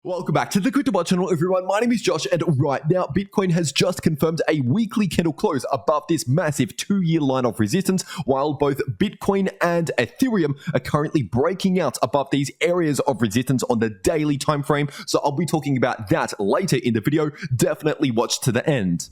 Welcome back to the cryptoworld channel, everyone. My name is Josh, and right now, Bitcoin has just confirmed a weekly candle close above this massive 2-year line of resistance, while both Bitcoin and Ethereum are currently breaking out above these areas of resistance on the daily time frame. So I'll be talking about that later in the video. Definitely watch to the end.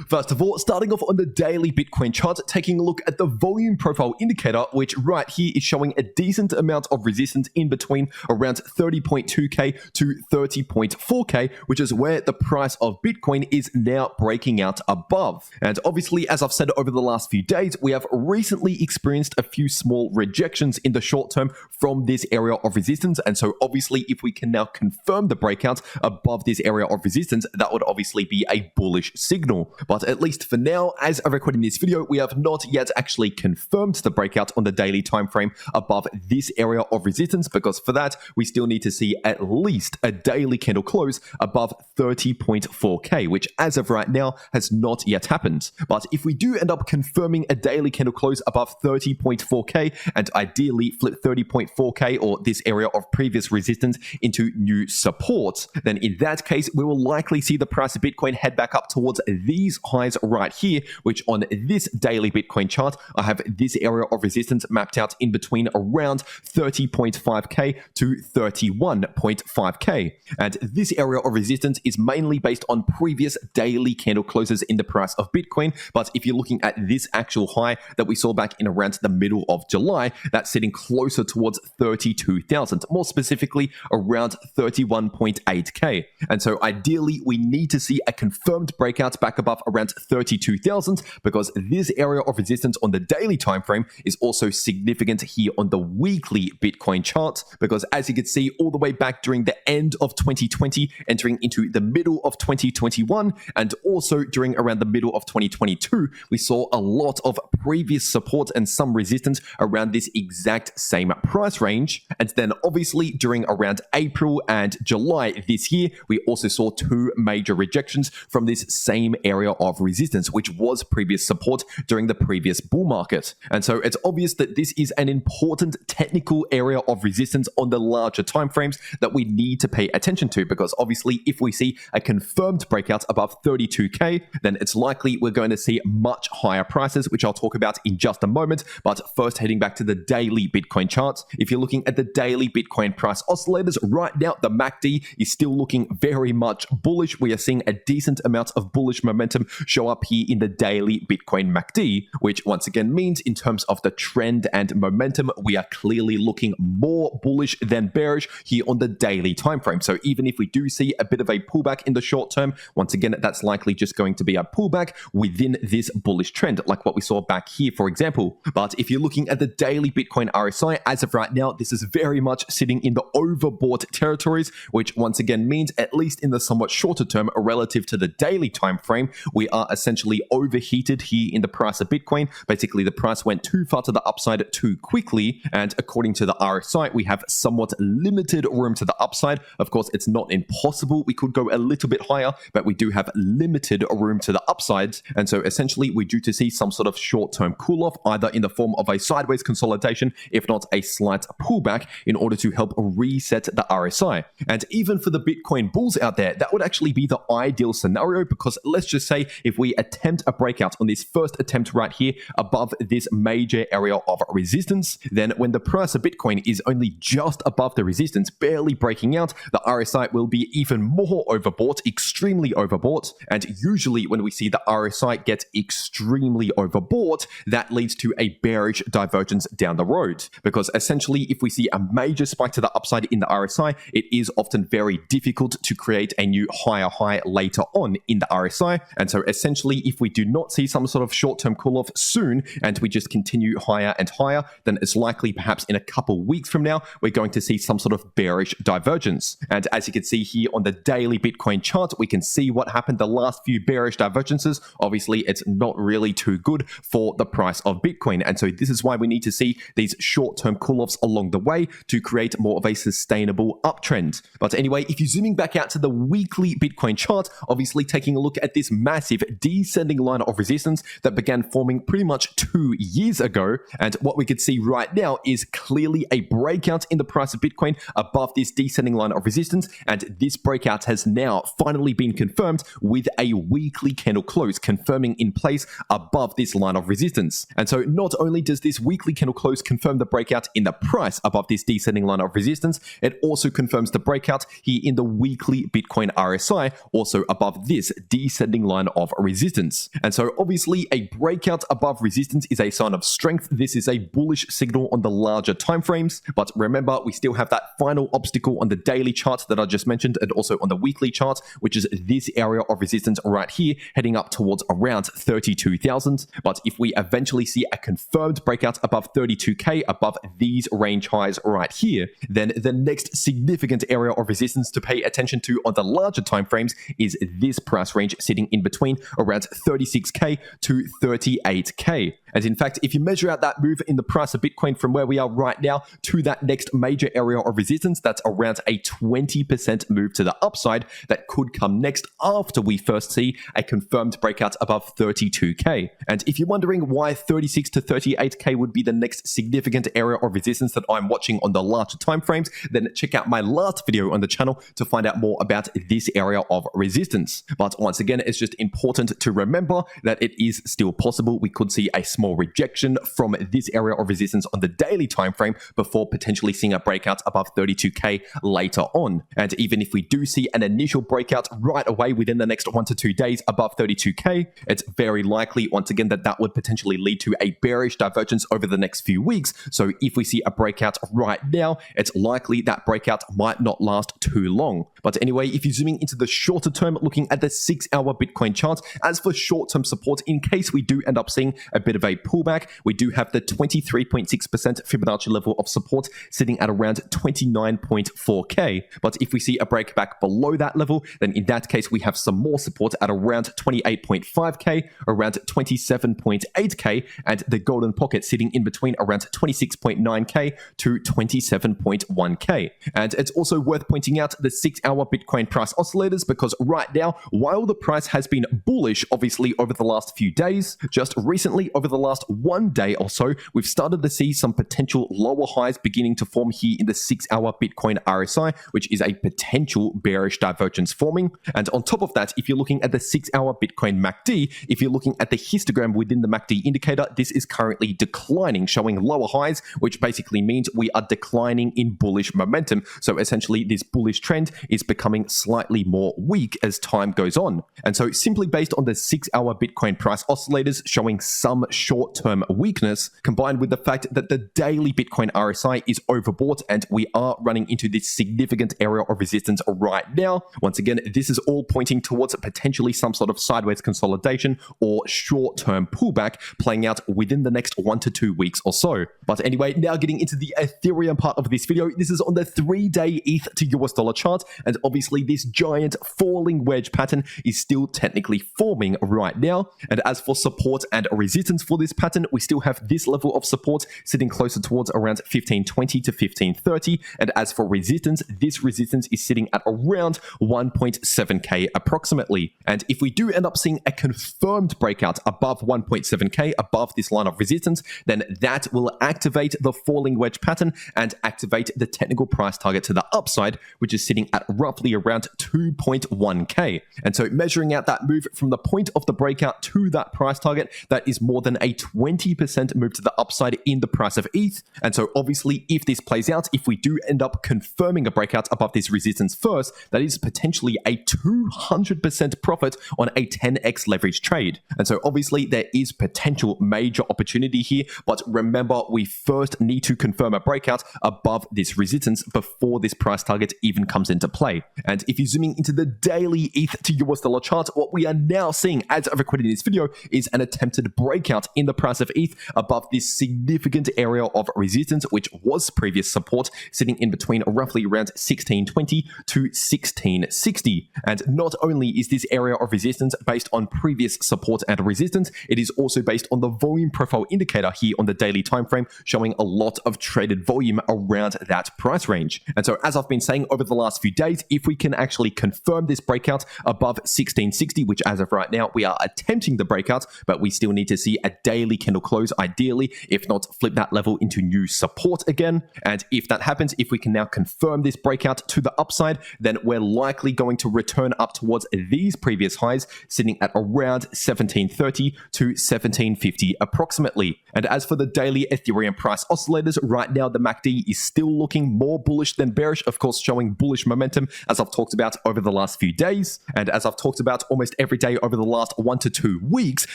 First of all, starting off on the daily Bitcoin chart, taking a look at the volume profile indicator, which right here is showing a decent amount of resistance in between around 30.2k to 30.4k, which is where the price of Bitcoin is now breaking out above. And obviously, as I've said over the last few days, we have recently experienced a few small rejections in the short term from this area of resistance. And so obviously, if we can now confirm the breakout above this area of resistance, that would obviously be a bullish signal. But at least for now, as I'm recording this video, we have not yet actually confirmed the breakout on the daily time frame above this area of resistance, because for that, we still need to see at least a daily candle close above 30.4k, which as of right now has not yet happened. But if we do end up confirming a daily candle close above 30.4k and ideally flip 30.4k or this area of previous resistance into new support, then in that case, we will likely see the price of Bitcoin head back up towards these highs right here, which on this daily Bitcoin chart, I have this area of resistance mapped out in between around 30.5k to 31.5k. And this area of resistance is mainly based on previous daily candle closes in the price of Bitcoin. But if you're looking at this actual high that we saw back in around the middle of July, that's sitting closer towards 32,000, more specifically around 31.8k. And so ideally, we need to see a confirmed breakout back above around 32,000, because this area of resistance on the daily time frame is also significant here on the weekly Bitcoin chart, because as you can see, all the way back during the end of 2020, entering into the middle of 2021, and also during around the middle of 2022, we saw a lot of previous support and some resistance around this exact same price range. And then obviously during around April and July this year, we also saw two major rejections from this same area of resistance, which was previous support during the previous bull market. And so it's obvious that this is an important technical area of resistance on the larger timeframes that we need to pay attention to, because obviously if we see a confirmed breakout above 32k, then it's likely we're going to see much higher prices, which I'll talk about in just a moment. But first, heading back to the daily Bitcoin charts, if you're looking at the daily Bitcoin price oscillators right now, the MACD is still looking very much bullish. We are seeing a decent amount of bullish momentum show up here in the daily Bitcoin MACD, which once again means in terms of the trend and momentum, we are clearly looking more bullish than bearish here on the daily time frame. So even if we do see a bit of a pullback in the short term, once again, that's likely just going to be a pullback within this bullish trend, like what we saw back here, for example. But if you're looking at the daily Bitcoin RSI, as of right now, this is very much sitting in the overbought territories, which once again means, at least in the somewhat shorter term relative to the daily time frame, we are essentially overheated here in the price of Bitcoin. Basically, the price went too far to the upside too quickly, and according to the RSI, we have somewhat limited room to the upside. Of course, it's not impossible. We could go a little bit higher, but we do have limited room to the upside. And so essentially, we're due to see some sort of short-term cool-off, either in the form of a sideways consolidation, if not a slight pullback, in order to help reset the RSI. And even for the Bitcoin bulls out there, that would actually be the ideal scenario, because let's just say if we attempt a breakout on this first attempt right here above this major area of resistance, then when the price of Bitcoin is only just above the resistance, barely breaking out, the RSI will be even more overbought, extremely overbought. And usually when we see the RSI get extremely overbought, that leads to a bearish divergence down the road. Because essentially, if we see a major spike to the upside in the RSI, it is often very difficult to create a new higher high later on in the RSI. And so essentially, if we do not see some sort of short-term cool-off soon, and we just continue higher and higher, then it's likely perhaps in a couple weeks from now, we're going to see some sort of bearish divergence. And as you can see here on the daily Bitcoin chart, we can see what happened the last few bearish divergences. Obviously, it's not really too good for the price of Bitcoin. And so this is why we need to see these short-term cool-offs along the way to create more of a sustainable uptrend. But anyway, if you're zooming back out to the weekly Bitcoin chart, obviously taking a look at this massive massive descending line of resistance that began forming pretty much 2 years ago. And what we could see right now is clearly a breakout in the price of Bitcoin above this descending line of resistance. And this breakout has now finally been confirmed with a weekly candle close, confirming in place above this line of resistance. And so not only does this weekly candle close confirm the breakout in the price above this descending line of resistance, it also confirms the breakout here in the weekly Bitcoin RSI, also above this descending line of resistance. And so obviously a breakout above resistance is a sign of strength. This is a bullish signal on the larger timeframes. But remember, we still have that final obstacle on the daily chart that I just mentioned, and also on the weekly chart, which is this area of resistance right here, heading up towards around 32,000. But if we eventually see a confirmed breakout above 32K, above these range highs right here, then the next significant area of resistance to pay attention to on the larger timeframes is this price range sitting in between around 36K to 38K. And in fact, if you measure out that move in the price of Bitcoin from where we are right now to that next major area of resistance, that's around a 20% move to the upside that could come next after we first see a confirmed breakout above 32K. And if you're wondering why 36 to 38K would be the next significant area of resistance that I'm watching on the larger timeframes, then check out my last video on the channel to find out more about this area of resistance. But once again, it's just important to remember that it is still possible. We could see a small rejection from this area of resistance on the daily time frame before potentially seeing a breakout above 32K later on. And even if we do see an initial breakout right away within the next 1 to 2 days above 32K, it's very likely once again that would potentially lead to a bearish divergence over the next few weeks. So if we see a breakout right now, it's likely that breakout might not last too long. But anyway, if you're zooming into the shorter term, looking at the 6-hour Bitcoin chart, as for short-term support, in case we do end up seeing a bit of a pullback, we do have the 23.6% Fibonacci level of support sitting at around 29.4K. But if we see a break back below that level, then in that case, we have some more support at around 28.5K, around 27.8K, and the golden pocket sitting in between around 26.9K to 27.1K. And it's also worth pointing out the 6-hour Bitcoin price oscillators, because right now, while the price has been bullish, obviously over the last few days, just recently over the last 1 day or so, we've started to see some potential lower highs beginning to form here in the 6-hour Bitcoin RSI, which is a potential bearish divergence forming. And on top of that, if you're looking at the 6-hour Bitcoin MACD, if you're looking at the histogram within the MACD indicator, this is currently declining, showing lower highs, which basically means we are declining in bullish momentum. So essentially, this bullish trend is becoming slightly more weak as time goes on. And so simply based on the 6-hour Bitcoin price oscillators showing some short-term weakness, combined with the fact that the daily Bitcoin RSI is overbought and we are running into this significant area of resistance right now. Once again, this is all pointing towards potentially some sort of sideways consolidation or short-term pullback playing out within the next 1 to 2 weeks or so. But anyway, now getting into the Ethereum part of this video, this is on the 3-day ETH to US dollar chart, and obviously this giant falling wedge pattern is still technically forming right now. And as for support and resistance for this pattern, we still have this level of support sitting closer towards around 1520 to 1530. And as for resistance, this resistance is sitting at around 1.7K approximately. And if we do end up seeing a confirmed breakout above 1.7K, above this line of resistance, then that will activate the falling wedge pattern and activate the technical price target to the upside, which is sitting at roughly around 2.1K. And so measuring out that move from the point of the breakout to that price target, that is more than a 20% move to the upside in the price of ETH. And so obviously, if this plays out, if we do end up confirming a breakout above this resistance first, that is potentially a 200% profit on a 10x leverage trade. And so obviously there is potential major opportunity here, but remember, we first need to confirm a breakout above this resistance before this price target even comes into play. And if you're zooming into the daily ETH to US dollar chart, what we are now seeing as of recording this video is an attempted breakout in the price of ETH above this significant area of resistance, which was previous support, sitting in between roughly around 1620 to 1660. And not only is this area of resistance based on previous support and resistance, it is also based on the volume profile indicator here on the daily time frame, showing a lot of traded volume around that price range. And so as I've been saying over the last few days, if we can actually confirm this breakout above 1660, which as of right now we are attempting the breakout, but we still need to see a daily candle close ideally, if not flip that level into new support again. And if that happens, if we can now confirm this breakout to the upside, then we're likely going to return up towards these previous highs, sitting at around 1730 to 1750 approximately. And as for the daily Ethereum price oscillators, right now the MACD is still looking more bullish than bearish, of course showing bullish momentum as I've talked about over the last few days. And as I've talked about almost every day over the last 1 to 2 weeks,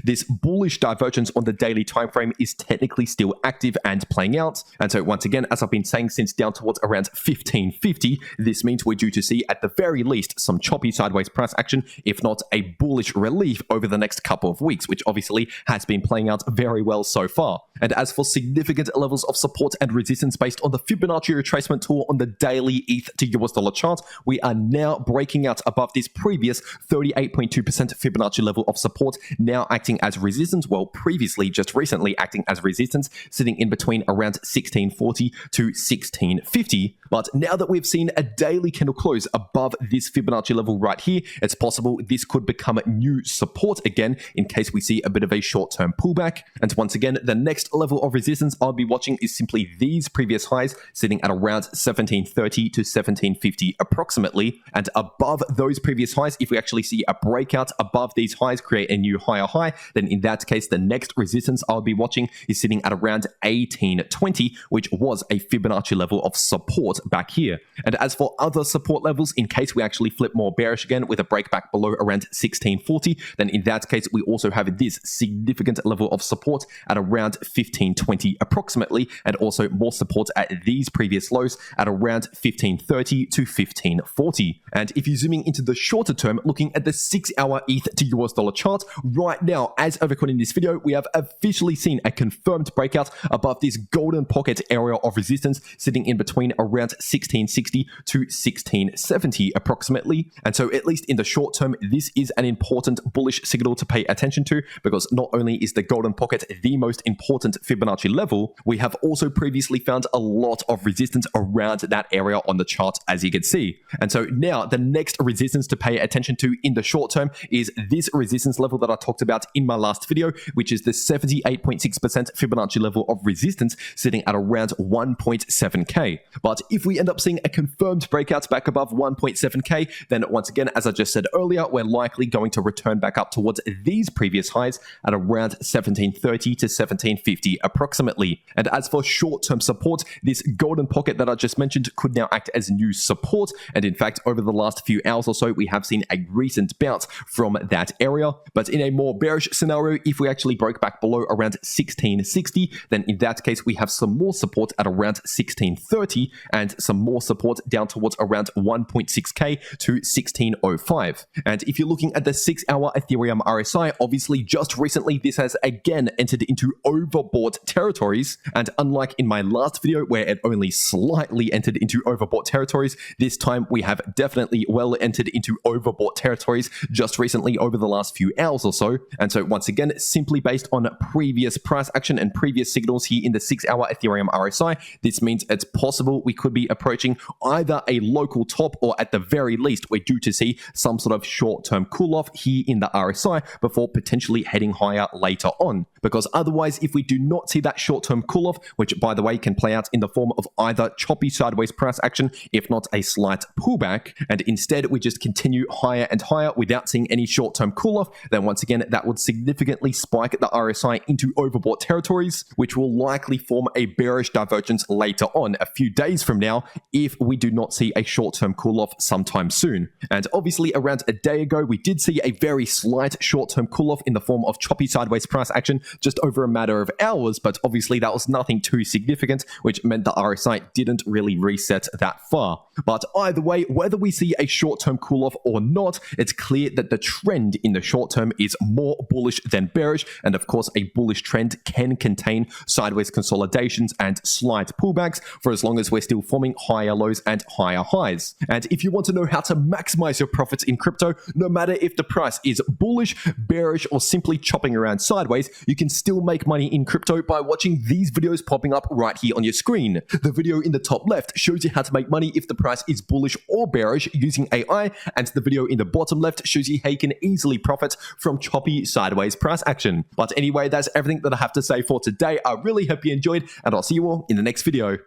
this bullish divergence on the daily time frame is technically still active and playing out. And so once again, as I've been saying since down towards around 1550, this means we're due to see at the very least some choppy sideways price action, if not a bullish relief over the next couple of weeks, which obviously has been playing out very well so far. And as for significant levels of support and resistance based on the Fibonacci retracement tool on the daily ETH to US dollar chart, we are now breaking out above this previous 38.2% Fibonacci level of support, now acting as resistance, well previously just recently acting as resistance, sitting in between around 1640 to 1650. But now that we've seen a daily candle close above this Fibonacci level right here, it's possible this could become new support again in case we see a bit of a short-term pullback. And once again, the next level of resistance I'll be watching is simply these previous highs, sitting at around 1730 to 1750 approximately. And above those previous highs, if we actually see a breakout above these highs, create a new higher high, then in that case, the next resistance I'll be watching is sitting at around 1820, which was a Fibonacci level of support back here. And as for other support levels, in case we actually flip more bearish again with a breakback below around 1640, then in that case, we also have this significant level of support at around 1520 approximately, and also more support at these previous lows at around 1530 to 1540. And if you're zooming into the shorter term, looking at the 6-hour ETH to US dollar chart, right now, as of recording this video, we have officially seen a confirmed breakout above this golden pocket area of resistance, sitting in between around 1660 to 1670 approximately. And so at least in the short term, this is an important bullish signal to pay attention to, because not only is the golden pocket the most important Fibonacci level, we have also previously found a lot of resistance around that area on the chart, as you can see. And so now the next resistance to pay attention to in the short term is this resistance level that I talked about in my last video, which is the 78.6% Fibonacci level of resistance, sitting at around 1.7k. But if we end up seeing a confirmed breakout back above 1.7k, then once again, as I just said earlier, we're likely going to return back up towards these previous highs at around 1730 to 1750 approximately. And as for short-term support, this golden pocket that I just mentioned could now act as new support. And in fact, over the last few hours or so, we have seen a recent bounce from that area. But in a more bearish scenario, if we actually broke back below around 1660, then in that case, we have some more support at around 1630 and some more support down towards around 1.6k to 1605. And if you're looking at the 6-hour Ethereum RSI, obviously just recently this has again entered into overbought territories. And unlike in my last video where it only slightly entered into overbought territories, this time we have definitely well entered into overbought territories just recently over the last few hours or so. And so once again, simply based on previous price action and previous signals here in the 6-hour Ethereum RSI, this means it's possible we could be approaching either a local top, or at the very least, we're due to see some sort of short-term cool-off here in the RSI before potentially heading higher later on. Because otherwise, if we do not see that short-term cool-off, which by the way can play out in the form of either choppy sideways price action, if not a slight pullback, and instead we just continue higher and higher without seeing any short-term cool-off, then once again, that would significantly spike the RSI into overbought territories, which will likely form a bearish divergence later on, a few days from now if we do not see a short-term cool-off sometime soon. And obviously around a day ago, we did see a very slight short-term cool-off in the form of choppy sideways price action just over a matter of hours, but obviously that was nothing too significant, which meant the RSI didn't really reset that far. But either way, whether we see a short-term cool-off or not, it's clear that the trend in the short term is more bullish than bearish, and of course a bullish trend can contain sideways consolidations and slight pullbacks for as long as we're still forming higher lows and higher highs. And if you want to know how to maximize your profits in crypto, no matter if the price is bullish, bearish, or simply chopping around sideways, you can still make money in crypto by watching these videos popping up right here on your screen. The video in the top left shows you how to make money if the price is bullish or bearish using AI, and the video in the bottom left shows you how you can easily profit from choppy sideways price action. But anyway, that's everything that I have to say for today. I really hope you enjoyed, and I'll see you all in the next video.